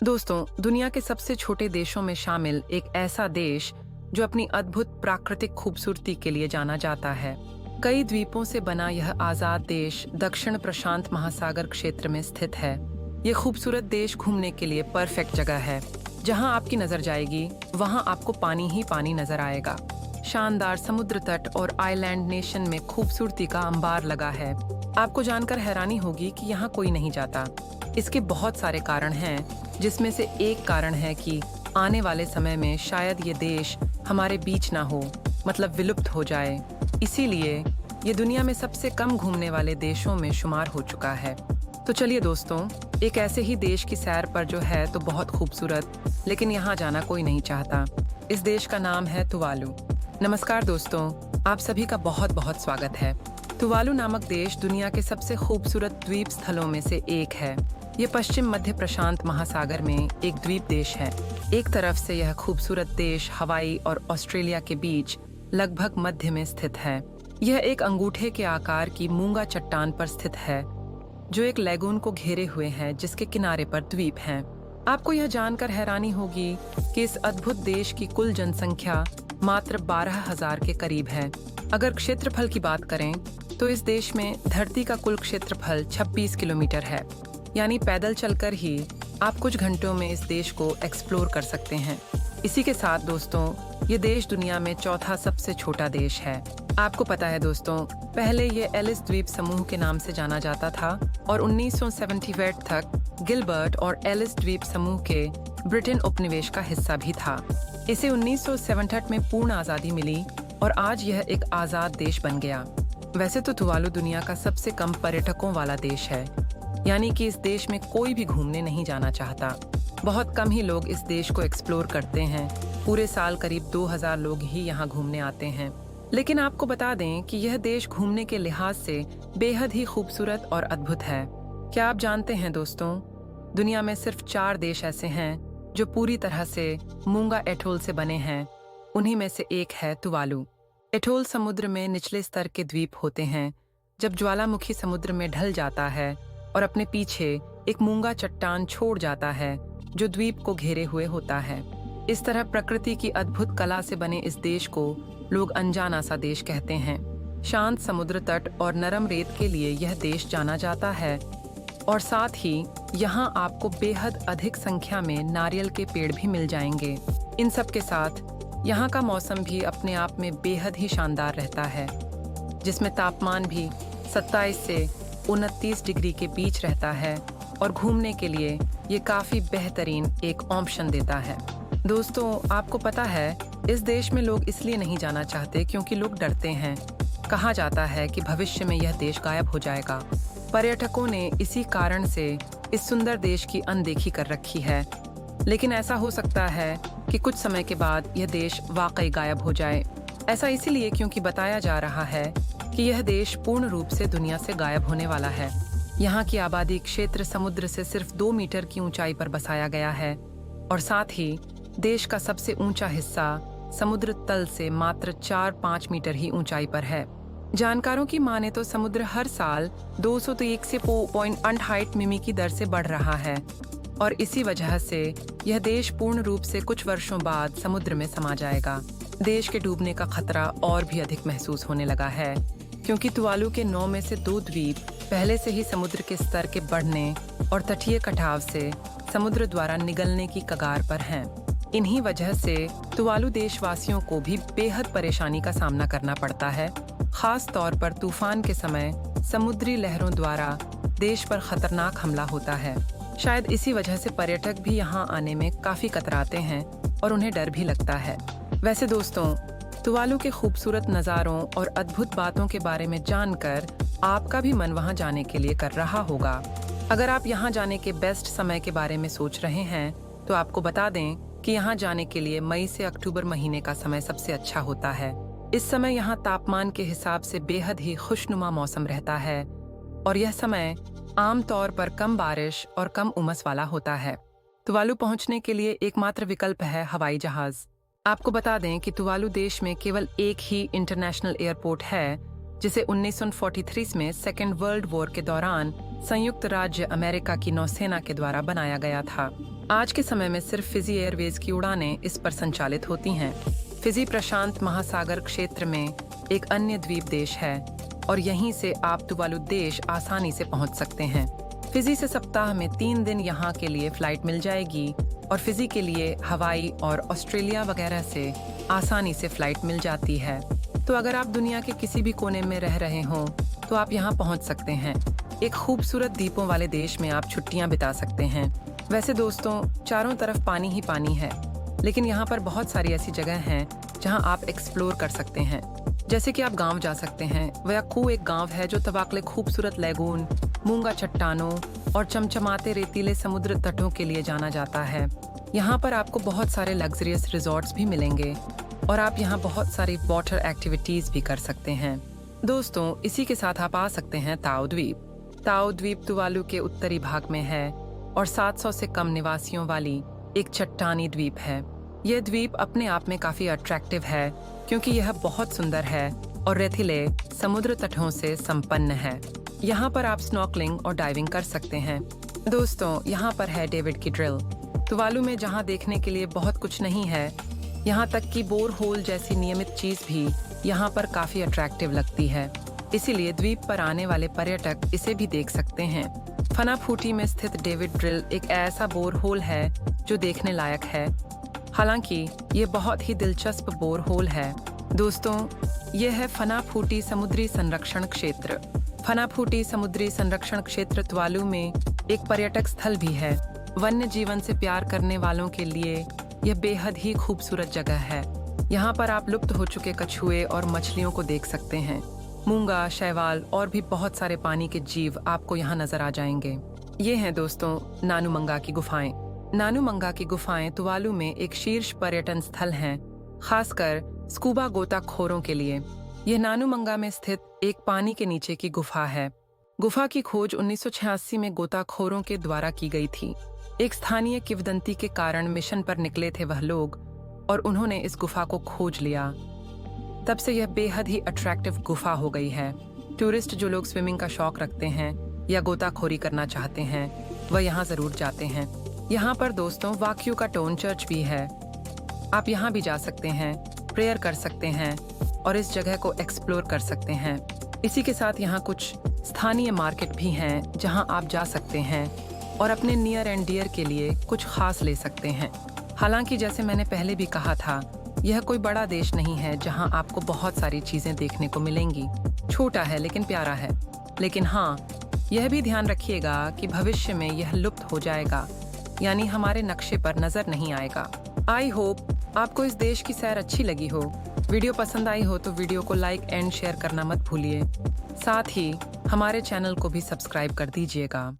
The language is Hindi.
दोस्तों, दुनिया के सबसे छोटे देशों में शामिल एक ऐसा देश जो अपनी अद्भुत प्राकृतिक खूबसूरती के लिए जाना जाता है। कई द्वीपों से बना यह आजाद देश दक्षिण प्रशांत महासागर क्षेत्र में स्थित है। ये खूबसूरत देश घूमने के लिए परफेक्ट जगह है। जहां आपकी नजर जाएगी, वहां आपको पानी ही पानी नजर आएगा। शानदार समुद्र तट और आइलैंड नेशन में खूबसूरती का अंबार लगा है। आपको जानकर हैरानी होगी कि यहाँ कोई नहीं जाता। इसके बहुत सारे कारण हैं, जिसमें से एक कारण है कि आने वाले समय में शायद ये देश हमारे बीच ना हो, मतलब विलुप्त हो जाए। इसीलिए ये दुनिया में सबसे कम घूमने वाले देशों में शुमार हो चुका है। तो चलिए दोस्तों, एक ऐसे ही देश की सैर पर जो है तो बहुत खूबसूरत, लेकिन यहाँ जाना कोई नहीं चाहता। इस देश का नाम है तुवालू। नमस्कार दोस्तों, आप सभी का बहुत बहुत स्वागत है। तुवालू नामक देश दुनिया के सबसे खूबसूरत द्वीप स्थलों में से एक है। ये पश्चिम मध्य प्रशांत महासागर में एक द्वीप देश है। एक तरफ से यह खूबसूरत देश हवाई और ऑस्ट्रेलिया के बीच लगभग मध्य में स्थित है। यह एक अंगूठे के आकार की मूंगा चट्टान पर स्थित है, जो एक लैगून को घेरे हुए है, जिसके किनारे पर द्वीप हैं। आपको यह जानकर हैरानी होगी कि इस अद्भुत देश की कुल जनसंख्या मात्र 12,000 के करीब है। अगर क्षेत्रफल की बात करें तो इस देश में धरती का कुल क्षेत्रफल 26 किलोमीटर है, यानी पैदल चलकर ही आप कुछ घंटों में इस देश को एक्सप्लोर कर सकते हैं। इसी के साथ दोस्तों, ये देश दुनिया में चौथा सबसे छोटा देश है। आपको पता है दोस्तों, पहले ये एलिस द्वीप समूह के नाम से जाना जाता था और 1978 तक गिलबर्ट और एलिस द्वीप समूह के ब्रिटेन उपनिवेश का हिस्सा भी था। इसे 1967 में पूर्ण आज़ादी मिली और आज यह एक आज़ाद देश बन गया। वैसे तो तुवालू दुनिया का सबसे कम पर्यटकों वाला देश है, यानी कि इस देश में कोई भी घूमने नहीं जाना चाहता। बहुत कम ही लोग इस देश को एक्सप्लोर करते हैं। पूरे साल करीब 2000 लोग ही यहाँ घूमने आते हैं। लेकिन आपको बता दें कि यह देश घूमने के लिहाज से बेहद ही खूबसूरत और अद्भुत है। क्या आप जानते हैं दोस्तों, दुनिया में सिर्फ 4 देश ऐसे हैं जो पूरी तरह से मूंगा एटोल से बने हैं। उन्हीं में से एक है तुवालू। एटोल समुद्र में निचले स्तर के द्वीप होते हैं। जब ज्वालामुखी समुद्र में ढल जाता है और अपने पीछे एक मूंगा चट्टान छोड़ जाता है, जो द्वीप को घेरे हुए होता है। इस तरह प्रकृति की अद्भुत कला से बने इस देश को लोग अनजाना सा देश कहते हैं। शांत समुद्र तट और नरम रेत के लिए यह देश जाना जाता है, और साथ ही यहाँ आपको बेहद अधिक संख्या में नारियल के पेड़ भी मिल जाएंगे। इन सब के साथ यहाँ का मौसम भी अपने आप में बेहद ही शानदार रहता है, जिसमें तापमान भी 27 से 29 डिग्री के बीच रहता है और घूमने के लिए ये काफ़ी बेहतरीन एक ऑप्शन देता है। दोस्तों, आपको पता है, इस देश में लोग इसलिए नहीं जाना चाहते क्योंकि लोग डरते हैं। कहा जाता है कि भविष्य में यह देश गायब हो जाएगा। पर्यटकों ने इसी कारण से इस सुंदर देश की अनदेखी कर रखी है। लेकिन ऐसा हो सकता है कि कुछ समय के बाद यह देश वाकई गायब हो जाए। ऐसा इसीलिए क्योंकि बताया जा रहा है कि यह देश पूर्ण रूप से दुनिया से गायब होने वाला है। यहाँ की आबादी क्षेत्र समुद्र से सिर्फ 2 मीटर की ऊंचाई पर बसाया गया है, और साथ ही देश का सबसे ऊंचा हिस्सा समुद्र तल से मात्र 4-5 मीटर ही ऊंचाई पर है। जानकारों की माने तो समुद्र हर साल 201 से 0.8 मिमी की दर से बढ़ रहा है, और इसी वजह से यह देश पूर्ण रूप से कुछ वर्षों बाद समुद्र में समा जाएगा। देश के डूबने का खतरा और भी अधिक महसूस होने लगा है, क्योंकि तुवालू के 9 में से 2 द्वीप पहले से ही समुद्र के स्तर के बढ़ने और तटीय कटाव से समुद्र द्वारा निगलने की कगार पर हैं। इन्हीं वजह से तुवालू देशवासियों को भी बेहद परेशानी का सामना करना पड़ता है। खास तौर पर तूफान के समय समुद्री लहरों द्वारा देश पर खतरनाक हमला होता है। शायद इसी वजह से पर्यटक भी यहाँ आने में काफी कतराते हैं और उन्हें डर भी लगता है। वैसे दोस्तों, तुवालू के खूबसूरत नज़ारों और अद्भुत बातों के बारे में जानकर आपका भी मन वहाँ जाने के लिए कर रहा होगा। अगर आप यहाँ जाने के बेस्ट समय के बारे में सोच रहे हैं, तो आपको बता दें कि यहाँ जाने के लिए मई से अक्टूबर महीने का समय सबसे अच्छा होता है। इस समय यहाँ तापमान के हिसाब से बेहद ही खुशनुमा मौसम रहता है, और यह समय आमतौर पर कम बारिश और कम उमस वाला होता है। तुवालू पहुँचने के लिए एकमात्र विकल्प है हवाई जहाज। आपको बता दें कि तुवालू देश में केवल एक ही इंटरनेशनल एयरपोर्ट है, जिसे 1943 में सेकेंड वर्ल्ड वॉर के दौरान संयुक्त राज्य अमेरिका की नौसेना के द्वारा बनाया गया था। आज के समय में सिर्फ फिजी एयरवेज की उड़ानें इस पर संचालित होती हैं। फिजी प्रशांत महासागर क्षेत्र में एक अन्य द्वीप देश है और यहीं से आप तुवालू देश आसानी से पहुंच सकते हैं। फिजी से सप्ताह में 3 दिन यहाँ के लिए फ्लाइट मिल जाएगी और फिजी के लिए हवाई और ऑस्ट्रेलिया वगैरह से आसानी से फ्लाइट मिल जाती है। तो अगर आप दुनिया के किसी भी कोने में रह रहे हों तो आप यहाँ पहुँच सकते हैं। एक खूबसूरत द्वीपों वाले देश में आप छुट्टियाँ बिता सकते हैं। वैसे दोस्तों, चारों तरफ पानी ही पानी है, लेकिन यहाँ पर बहुत सारी ऐसी जगह हैं जहाँ आप एक्सप्लोर कर सकते हैं। जैसे कि आप गांव जा सकते हैं। वयाकू एक गांव है जो तबाकले खूबसूरत लैगून, मूंगा चट्टानों और चमचमाते रेतीले समुद्र तटों के लिए जाना जाता है। यहाँ पर आपको बहुत सारे लग्जरियस रिजॉर्ट्स भी मिलेंगे और आप यहाँ बहुत सारी वाटर एक्टिविटीज भी कर सकते हैं। दोस्तों, इसी के साथ आप आ सकते हैं ताओ द्वीप। ताओ द्वीप तुवालू के उत्तरी भाग में है और 700 से कम निवासियों वाली एक चट्टानी द्वीप है। यह द्वीप अपने आप में काफी अट्रैक्टिव है क्योंकि यह बहुत सुंदर है और रेतीले समुद्र तटों से संपन्न है। यहाँ पर आप स्नॉर्कलिंग और डाइविंग कर सकते हैं। दोस्तों, यहाँ पर है डेविड की ड्रिल। तुवालू में जहाँ देखने के लिए बहुत कुछ नहीं है, यहाँ तक कि बोर होल जैसी नियमित चीज भी यहाँ पर काफी अट्रैक्टिव लगती है। इसीलिए द्वीप पर आने वाले पर्यटक इसे भी देख सकते हैं। फनाफूटी में स्थित डेविड ड्रिल एक ऐसा बोर होल है जो देखने लायक है। हालांकि ये बहुत ही दिलचस्प बोर होल है। दोस्तों, यह है फनाफूटी समुद्री संरक्षण क्षेत्र। फनाफूटी समुद्री संरक्षण क्षेत्र तुवालू में एक पर्यटक स्थल भी है। वन्य जीवन से प्यार करने वालों के लिए यह बेहद ही खूबसूरत जगह है। यहाँ पर आप लुप्त हो चुके कछुए और मछलियों को देख सकते हैं। मूंगा, शैवाल और भी बहुत सारे पानी के जीव आपको यहाँ नजर आ जाएंगे। ये हैं दोस्तों नानुमंगा की गुफाएं। नानुमंगा की गुफाएं तुवालू में एक शीर्ष पर्यटन स्थल हैं, खासकर स्कूबा गोताखोरों के लिए। यह नानुमंगा में स्थित एक पानी के नीचे की गुफा है। गुफा की खोज 1986 में गोताखोरों के द्वारा की गई थी। एक स्थानीय किंवदंती के कारण मिशन पर निकले थे वह लोग और उन्होंने इस गुफा को खोज लिया। तब से यह बेहद ही अट्रैक्टिव गुफा हो गई है। टूरिस्ट जो लोग स्विमिंग का शौक रखते हैं या गोताखोरी करना चाहते हैं, वह यहाँ जरूर जाते हैं। यहाँ पर दोस्तों वाक्यू का टोन चर्च भी है। आप यहाँ भी जा सकते हैं, प्रेयर कर सकते हैं और इस जगह को एक्सप्लोर कर सकते हैं। इसी के साथ यहाँ कुछ स्थानीय मार्केट भी हैं जहाँ आप जा सकते हैं और अपने नियर एंड डियर के लिए कुछ खास ले सकते हैं। हालांकि जैसे मैंने पहले भी कहा था, यह कोई बड़ा देश नहीं है जहां आपको बहुत सारी चीजें देखने को मिलेंगी। छोटा है लेकिन प्यारा है। लेकिन हाँ, यह भी ध्यान रखिएगा कि भविष्य में यह लुप्त हो जाएगा, यानी हमारे नक्शे पर नजर नहीं आएगा। आई होप आपको इस देश की सैर अच्छी लगी हो। वीडियो पसंद आई हो तो वीडियो को लाइक एंड शेयर करना मत भूलिए। साथ ही हमारे चैनल को भी सब्सक्राइब कर दीजिएगा।